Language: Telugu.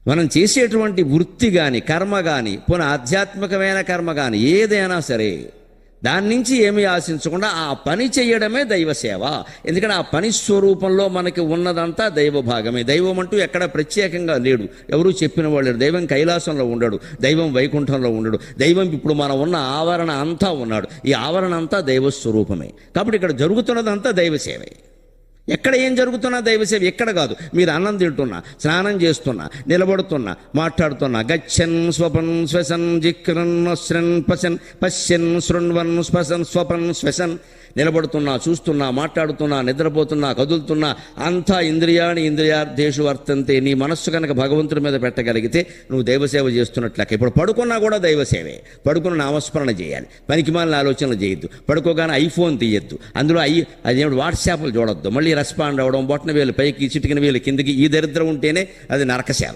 మనం చేసేటువంటి వృత్తి కానీ కర్మ కానీ పోనీ ఆధ్యాత్మికమైన కర్మ కానీ ఏదైనా సరే దాని నుంచి ఏమీ ఆశించకుండా ఆ పని చేయడమే దైవ సేవ. ఎందుకంటే ఆ పని స్వరూపంలో మనకి ఉన్నదంతా దైవ భాగమే. దైవం అంటూ ఎక్కడ ప్రత్యేకంగా లేడు, ఎవరూ చెప్పిన వాళ్ళు. దైవం కైలాసంలో ఉండడు, దైవం వైకుంఠంలో ఉండడు. దైవం ఇప్పుడు మనం ఉన్న ఆవరణ అంతా ఉన్నాడు. ఈ ఆవరణ అంతా దైవ స్వరూపమే. కాబట్టి ఇక్కడ జరుగుతున్నదంతా దైవ సేవే. ఎక్కడ ఏం జరుగుతున్నా దైవసేవ. ఎక్కడ కాదు, మీరు అన్నం తింటున్నా, స్నానం చేస్తున్నా, నిలబడుతున్నా, మాట్లాడుతున్నా, గచ్చన్ స్వపన్ శ్వసన్ జిక్రన్ శ్రన్ పశన్ పశ్యన్ శృణ్వన్ స్పశన్ స్వపన్ శ్వసన్, నిలబడుతున్నా, చూస్తున్నా, మాట్లాడుతున్నా, నిద్రపోతున్నా, కదులుతున్నా, అంతా ఇంద్రియాణి ఇంద్రియార్థేషు వర్తంతే. నీ మనస్సు కనుక భగవంతుడి మీద పెట్టగలిగితే నువ్వు దైవసేవ చేస్తున్నట్లక. ఇప్పుడు పడుకున్నా కూడా దైవసేవే. పడుకున్న నామస్మరణ చేయాలి, పనికిమాలిన ఆలోచనలు చేయొద్దు. పడుకోగానే ఐఫోన్ తీయొద్దు, అందులో అదేమిటి వాట్సాప్లు చూడొద్దు, మళ్ళీ రెస్పాండ్ అవ్వడం, బొట్టన వేలు పైకి చిటికిన వేలు కిందకి, ఈ దరిద్రం ఉంటేనే అది నరకసేవ.